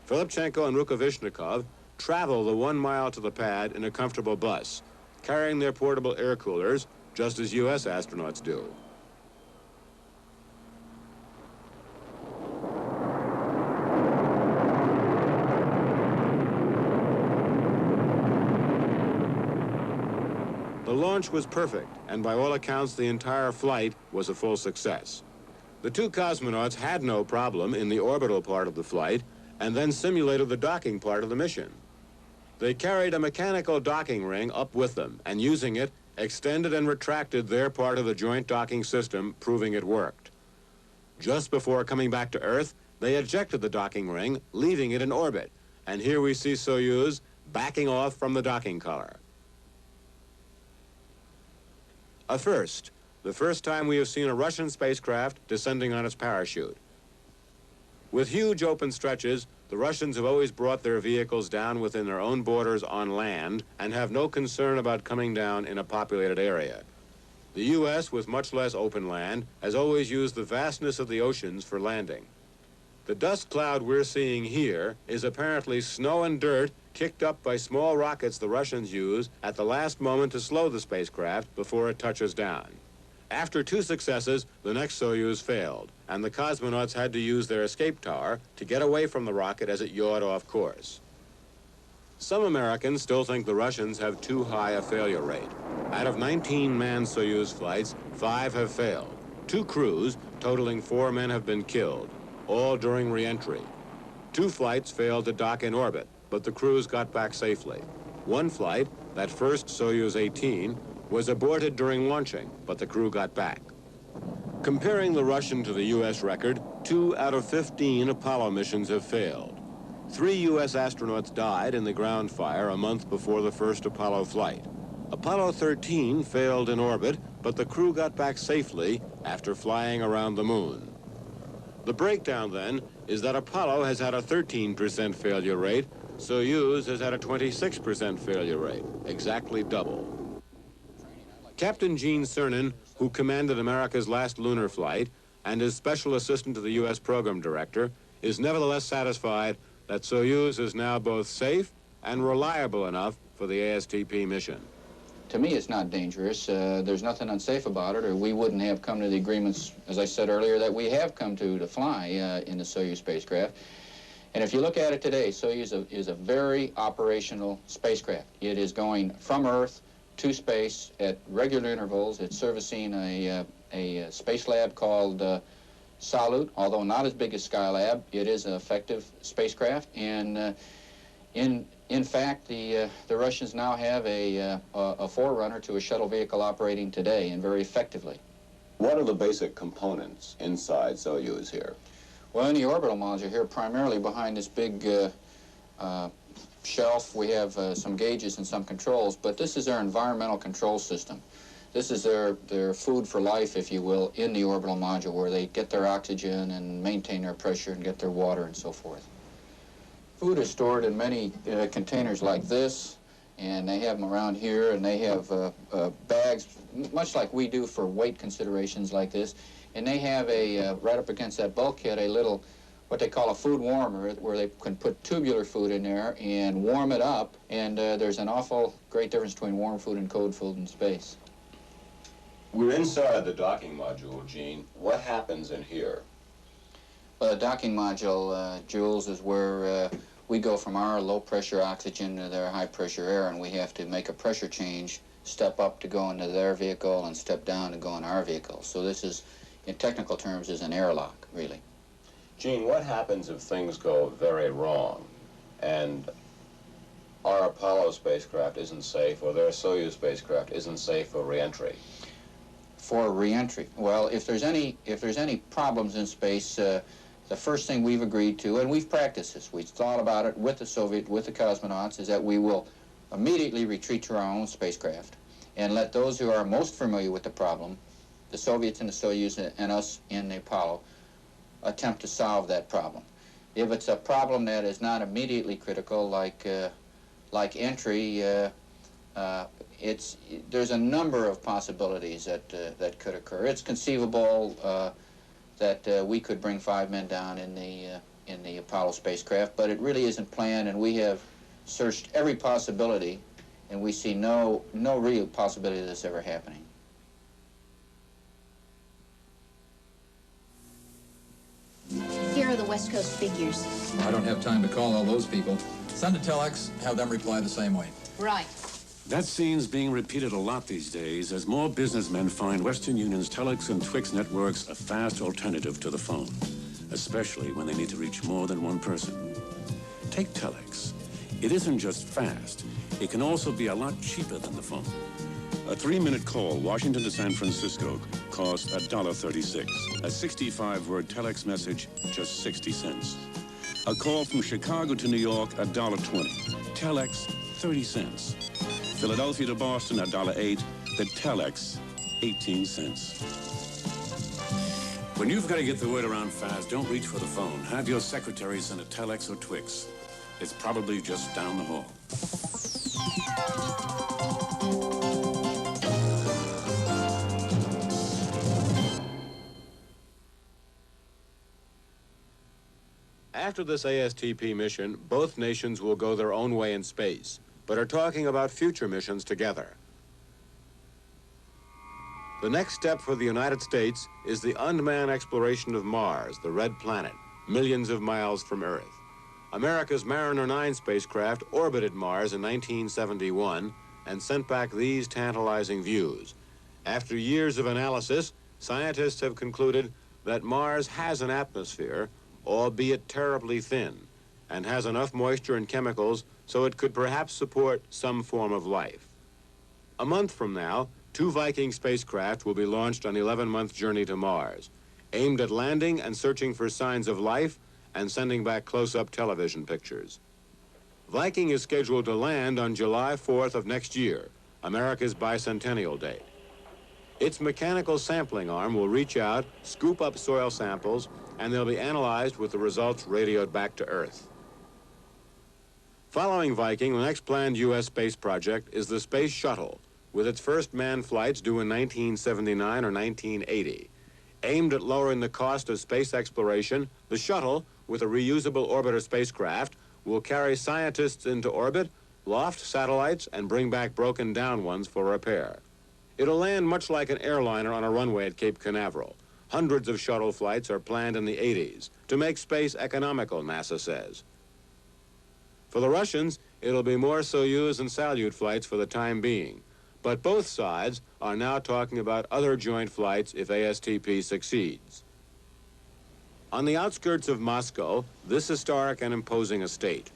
Filipchenko and Rukavishnikov travel the 1 mile to the pad in a comfortable bus, carrying their portable air coolers, just as U.S. astronauts do. The launch was perfect, and by all accounts, the entire flight was a full success. The two cosmonauts had no problem in the orbital part of the flight, and then simulated the docking part of the mission. They carried a mechanical docking ring up with them, and using it, extended and retracted their part of the joint docking system, proving it worked. Just before coming back to Earth, they ejected the docking ring, leaving it in orbit, and here we see Soyuz backing off from the docking collar. A first, the first time we have seen a Russian spacecraft descending on its parachute. With huge open stretches, the Russians have always brought their vehicles down within their own borders on land and have no concern about coming down in a populated area. The U.S., with much less open land, has always used the vastness of the oceans for landing. The dust cloud we're seeing here is apparently snow and dirt kicked up by small rockets the Russians use at the last moment to slow the spacecraft before it touches down. After 2 successes, the next Soyuz failed, and the cosmonauts had to use their escape tower to get away from the rocket as it yawed off course. Some Americans still think the Russians have too high a failure rate. Out of 19 manned Soyuz flights, 5 have failed. 2 crews, totaling 4 men, have been killed, all during re-entry. 2 flights failed to dock in orbit, but the crews got back safely. 1 flight, that first Soyuz 18, was aborted during launching, but the crew got back. Comparing the Russian to the U.S. record, 2 out of 15 Apollo missions have failed. 3 U.S. astronauts died in the ground fire a month before the first Apollo flight. Apollo 13 failed in orbit, but the crew got back safely after flying around the moon. The breakdown, then, is that Apollo has had a 13% failure rate, Soyuz has had a 26% failure rate, exactly double. Captain Gene Cernan, who commanded America's last lunar flight and is special assistant to the U.S. program director, is nevertheless satisfied that Soyuz is now both safe and reliable enough for the ASTP mission. To me, it's not dangerous. There's nothing unsafe about it, or we wouldn't have come to the agreements, as I said earlier, that we have come to fly in the Soyuz spacecraft. And if you look at it today, Soyuz is a very operational spacecraft. It is going from Earth to space at regular intervals. It's servicing a space lab called Obsolete, although not as big as Skylab. It is an effective spacecraft, and in fact, the Russians now have a forerunner to a shuttle vehicle operating today, and very effectively. What are the basic components inside Soyuz here? Well, in the orbital module here, primarily behind this big shelf, we have some gauges and some controls, but this is their environmental control system. This is their food for life, if you will, in the orbital module, where they get their oxygen and maintain their pressure and get their water and so forth. Food is stored in many containers like this, and they have them around here, and they have bags, much like we do for weight considerations like this, and they have right up against that bulkhead, a little, what they call a food warmer, where they can put tubular food in there and warm it up, and there's an awful great difference between warm food and cold food in space. We're inside the docking module, Gene. What happens in here? Well, the docking module, Jules, is where we go from our low-pressure oxygen to their high-pressure air, and we have to make a pressure change, step up to go into their vehicle and step down to go in our vehicle. So this is, in technical terms, is an airlock, really. Gene, what happens if things go very wrong and our Apollo spacecraft isn't safe, or their Soyuz spacecraft isn't safe for re-entry? For re-entry, well, if there's any problems in space, the first thing we've agreed to, and we've practiced this, we've thought about it with the cosmonauts, is that we will immediately retreat to our own spacecraft and let those who are most familiar with the problem, the Soviets and the Soyuz and us in the Apollo, attempt to solve that problem. If it's a problem that is not immediately critical, like entry, there's a number of possibilities that could occur. It's conceivable that we could bring 5 men down in the Apollo spacecraft, but it really isn't planned, and we have searched every possibility, and we see no real possibility of this ever happening. Here are the West Coast figures. I don't have time to call all those people. Send a telex, have them reply the same way. Right. That scene's being repeated a lot these days as more businessmen find Western Union's telex and Twix networks a fast alternative to the phone, especially when they need to reach more than one person. Take telex. It isn't just fast, it can also be a lot cheaper than the phone. A 3-minute call, Washington to San Francisco, costs $1.36. A 65-word telex message, just 60 cents. A call from Chicago to New York, $1.20. Telex, 30 cents. Philadelphia to Boston, $1.08. The telex, 18 cents. When you've got to get the word around fast, don't reach for the phone. Have your secretary send a telex or Twix. It's probably just down the hall. After this ASTP mission, both nations will go their own way in space, but are talking about future missions together. The next step for the United States is the unmanned exploration of Mars, the red planet, millions of miles from Earth. America's Mariner 9 spacecraft orbited Mars in 1971 and sent back these tantalizing views. After years of analysis, scientists have concluded that Mars has an atmosphere, albeit terribly thin, and has enough moisture and chemicals so it could perhaps support some form of life. A month from now, 2 Viking spacecraft will be launched on an 11-month journey to Mars, aimed at landing and searching for signs of life and sending back close-up television pictures. Viking is scheduled to land on July 4th of next year, America's bicentennial date. Its mechanical sampling arm will reach out, scoop up soil samples, and they'll be analyzed with the results radioed back to Earth. Following Viking, the next planned U.S. space project is the Space Shuttle, with its first manned flights due in 1979 or 1980. Aimed at lowering the cost of space exploration, the shuttle, with a reusable orbiter spacecraft, will carry scientists into orbit, loft satellites, and bring back broken down ones for repair. It'll land much like an airliner on a runway at Cape Canaveral. Hundreds of shuttle flights are planned in the 80s to make space economical, NASA says. For the Russians, it'll be more Soyuz and Salyut flights for the time being. But both sides are now talking about other joint flights if ASTP succeeds. On the outskirts of Moscow, this historic and imposing estate.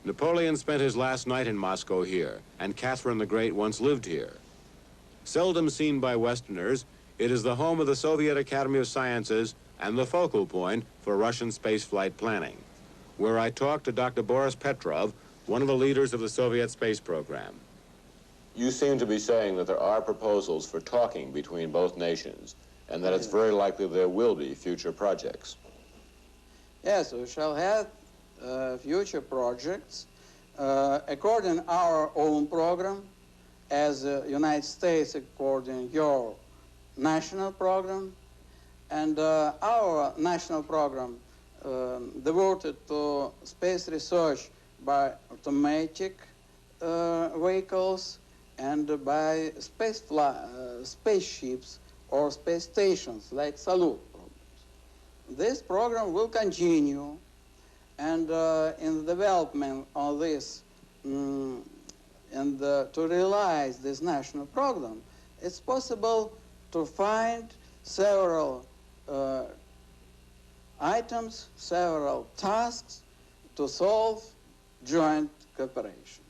Napoleon spent his last night in Moscow here, and Catherine the Great once lived here. Seldom seen by Westerners, it is the home of the Soviet Academy of Sciences and the focal point for Russian spaceflight planning, where I talked to Dr. Boris Petrov, one of the leaders of the Soviet space program. You seem to be saying that there are proposals for talking between both nations, and that it's very likely there will be future projects. Yes, we shall have future projects according to our own program, as the United States according to your national program, and our national program devoted to space research by automatic vehicles and by spaceships or space stations like Salute programs. This program will continue, and in the development of this and to realize this national program, it's possible to find several items, several tasks to solve joint cooperation.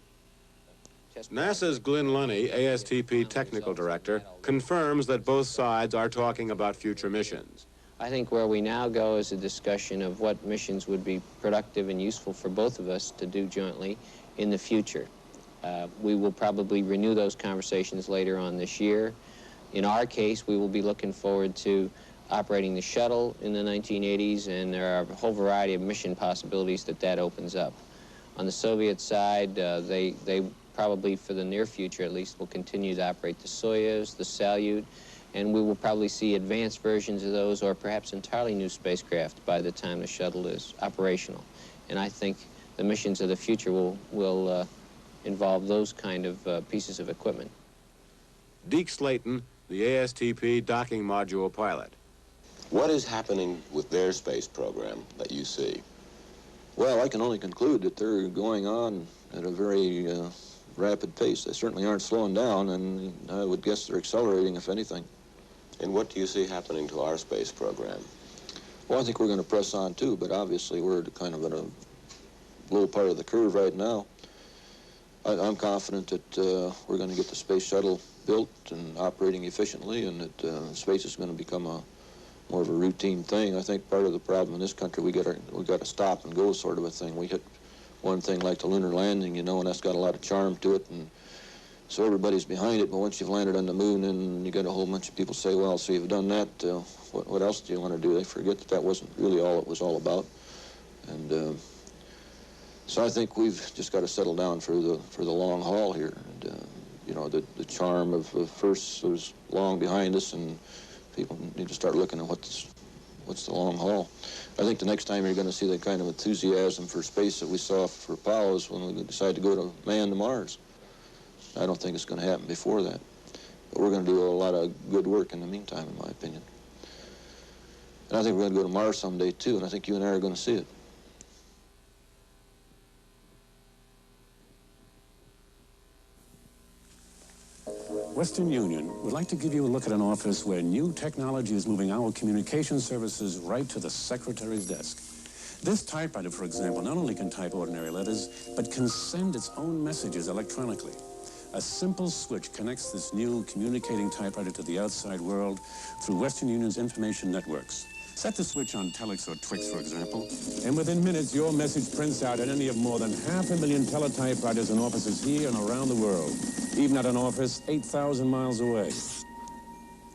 NASA's Glynn Lunny, ASTP technical director, confirms that both sides are talking about future missions. I think where we now go is a discussion of what missions would be productive and useful for both of us to do jointly in the future. We will probably renew those conversations later on this year. In our case, we will be looking forward to operating the shuttle in the 1980s, and there are a whole variety of mission possibilities that opens up. On the Soviet side, they probably, for the near future at least, will continue to operate the Soyuz, the Salyut, and we will probably see advanced versions of those or perhaps entirely new spacecraft by the time the shuttle is operational. And I think the missions of the future will involve those kind of pieces of equipment. Deke Slayton, the ASTP docking module pilot. What is happening with their space program that you see? Well, I can only conclude that they're going on at a very rapid pace. They certainly aren't slowing down, and I would guess they're accelerating, if anything. And what do you see happening to our space program? Well, I think we're going to press on, too, but obviously we're kind of at a low part of the curve right now. I'm confident that we're going to get the space shuttle built and operating efficiently, and that space is going to become more of a routine thing. I think part of the problem in this country, we got to stop and go sort of a thing. We hit one thing like the lunar landing, you know, and that's got a lot of charm to it, and so everybody's behind it. But once you've landed on the moon, and you got a whole bunch of people say, well, so you've done that, what else do you want to do? They forget that wasn't really all it was all about. And so I think we've just got to settle down for the long haul here. And you know, the charm of first was long behind us, and people need to start looking at what's the long haul. I think the next time you're going to see that kind of enthusiasm for space that we saw for Apollo is when we decide to go to man to Mars. I don't think it's going to happen before that. But we're going to do a lot of good work in the meantime, in my opinion. And I think we're going to go to Mars someday, too, and I think you and I are going to see it. Western Union would like to give you a look at an office where new technology is moving our communication services right to the secretary's desk. This typewriter, for example, not only can type ordinary letters, but can send its own messages electronically. A simple switch connects this new communicating typewriter to the outside world through Western Union's information networks. Set the switch on Telex or Twix, for example, and within minutes, your message prints out at any of more than 500,000 teletypewriters in offices here and around the world, even at an office 8,000 miles away.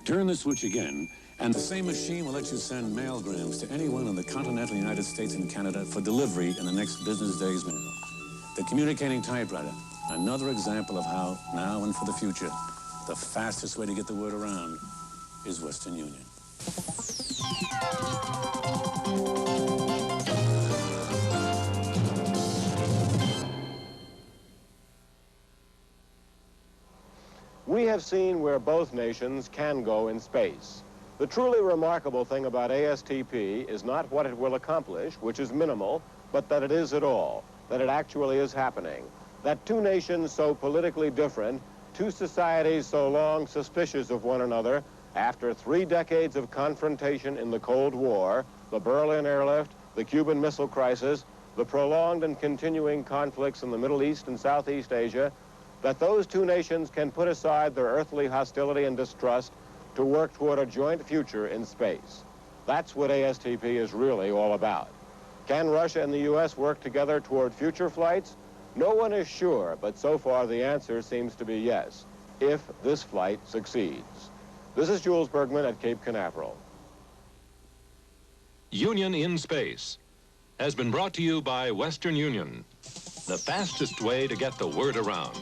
Turn the switch again, and the same machine will let you send mailgrams to anyone in the continental United States and Canada for delivery in the next business day's mail. The communicating typewriter, another example of how, now and for the future, the fastest way to get the word around is Western Union. We have seen where both nations can go in space. The truly remarkable thing about ASTP is not what it will accomplish, which is minimal, but that it is at all, that it actually is happening. That two nations so politically different, two societies so long suspicious of one another, after 3 decades of confrontation in the Cold War, the Berlin airlift, the Cuban Missile Crisis, the prolonged and continuing conflicts in the Middle East and Southeast Asia, that those two nations can put aside their earthly hostility and distrust to work toward a joint future in space. That's what ASTP is really all about. Can Russia and the U.S. work together toward future flights? No one is sure, but so far the answer seems to be yes, if this flight succeeds. This is Jules Bergman at Cape Canaveral. Union in Space has been brought to you by Western Union, the fastest way to get the word around.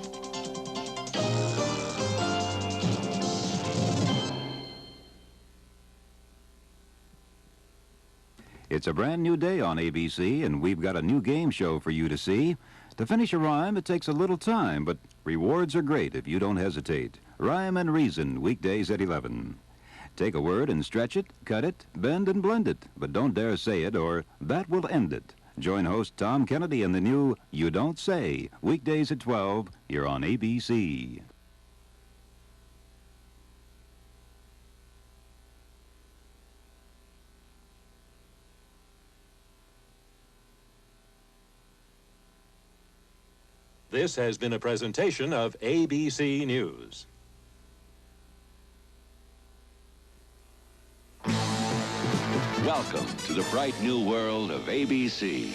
It's a brand new day on ABC, and we've got a new game show for you to see. To finish a rhyme, it takes a little time, but rewards are great if you don't hesitate. Rhyme and Reason, weekdays at 11. Take a word and stretch it, cut it, bend and blend it, but don't dare say it or that will end it. Join host Tom Kennedy in the new You Don't Say, weekdays at 12, here on ABC. This has been a presentation of ABC News. Welcome to the bright new world of ABC.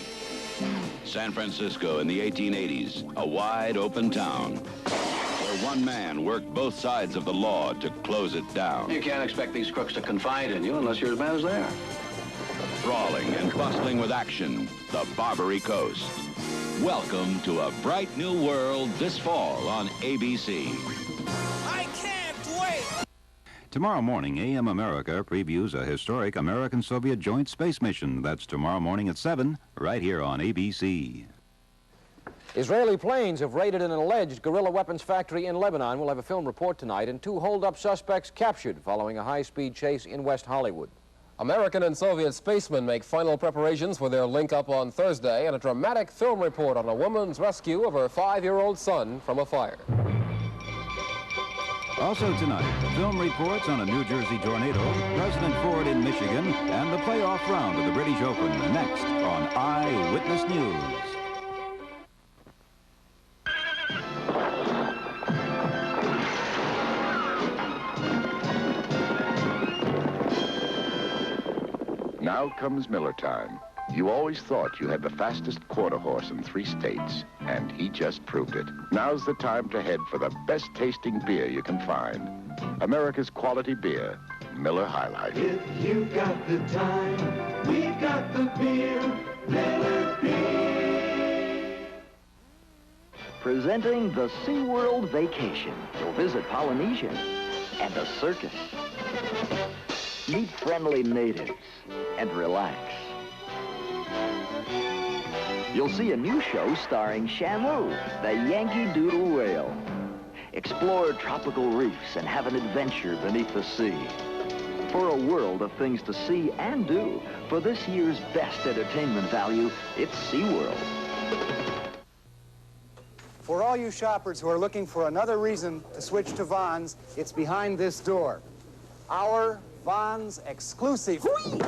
San Francisco in the 1880s, a wide open town where one man worked both sides of the law to close it down. You can't expect these crooks to confide in you unless you're as bad as they are. Sprawling and bustling with action, the Barbary Coast. Welcome to a bright new world this fall on ABC. I can't wait! Tomorrow morning, AM America previews a historic American-Soviet joint space mission. That's tomorrow morning at 7, right here on ABC. Israeli planes have raided an alleged guerrilla weapons factory in Lebanon. We'll have a film report tonight, and 2 hold-up suspects captured following a high-speed chase in West Hollywood. American and Soviet spacemen make final preparations for their link-up on Thursday, and a dramatic film report on a woman's rescue of her 5-year-old son from a fire. Also tonight, film reports on a New Jersey tornado, President Ford in Michigan, and the playoff round of the British Open. Next on Eyewitness News. Now comes Miller time. You always thought you had the fastest quarter horse in 3 states, and he just proved it. Now's the time to head for the best tasting beer you can find. America's quality beer, Miller High Life. If you've got the time, we've got the beer, Miller Beer. Presenting the SeaWorld Vacation. You'll visit Polynesia and a circus. Meet friendly natives and relax. You'll see a new show starring Shamu, the Yankee Doodle whale. Explore tropical reefs and have an adventure beneath the sea. For a world of things to see and do, for this year's best entertainment value, it's SeaWorld. For all you shoppers who are looking for another reason to switch to Vons, it's behind this door. Our Vons exclusive. Whee!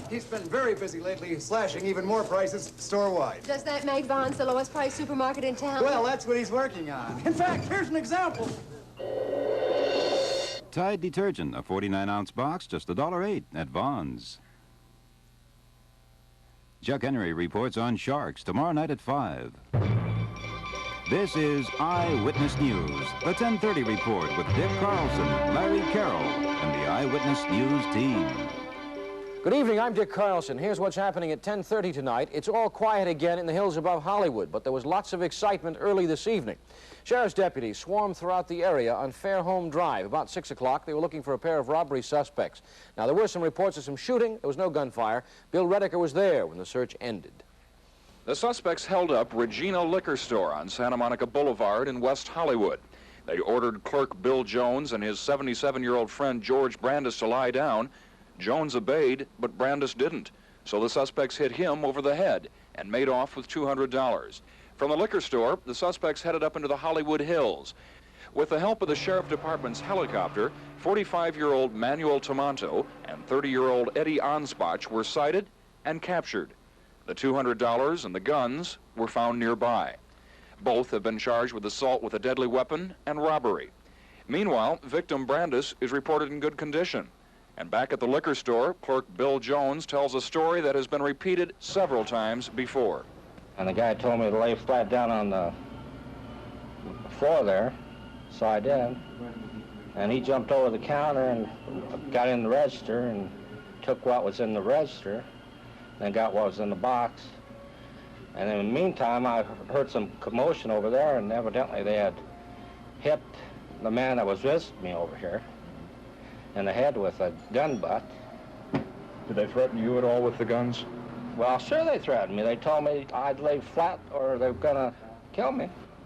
He's been very busy lately, slashing even more prices store-wide. Does that make Vons the lowest price supermarket in town? Well, that's what he's working on. In fact, here's an example. Tide detergent, a 49-ounce box, just $1.08 at Vons. Chuck Henry reports on sharks tomorrow night at 5. This is Eyewitness News, the 10:30 report with Dick Carlson, Larry Carroll, and the Eyewitness News team. Good evening, I'm Dick Carlson. Here's what's happening at 10:30 tonight. It's all quiet again in the hills above Hollywood, but there was lots of excitement early this evening. Sheriff's deputies swarmed throughout the area on Fairholme Drive. About 6 o'clock, they were looking for a pair of robbery suspects. Now, there were some reports of some shooting. There was no gunfire. Bill Redeker was there when the search ended. The suspects held up Regina Liquor Store on Santa Monica Boulevard in West Hollywood. They ordered clerk Bill Jones and his 77-year-old friend George Brandis to lie down. Jones obeyed, but Brandis didn't. So the suspects hit him over the head and made off with $200. From the liquor store, the suspects headed up into the Hollywood Hills. With the help of the Sheriff Department's helicopter, 45-year-old Manuel Tamanto and 30-year-old Eddie Anspach were sighted and captured. The $200 and the guns were found nearby. Both have been charged with assault with a deadly weapon and robbery. Meanwhile, victim Brandis is reported in good condition. And back at the liquor store, clerk Bill Jones tells a story that has been repeated several times before. And the guy told me to lay flat down on the floor there, so I did. And he jumped over the counter and got in the register and took what was in the register, then got what was in the box. And in the meantime, I heard some commotion over there, and evidently they had hit the man that was with me over here in the head with a gun butt. Did they threaten you at all with the guns? Well, sure they threatened me. They told me I'd lay flat or they were gonna kill me.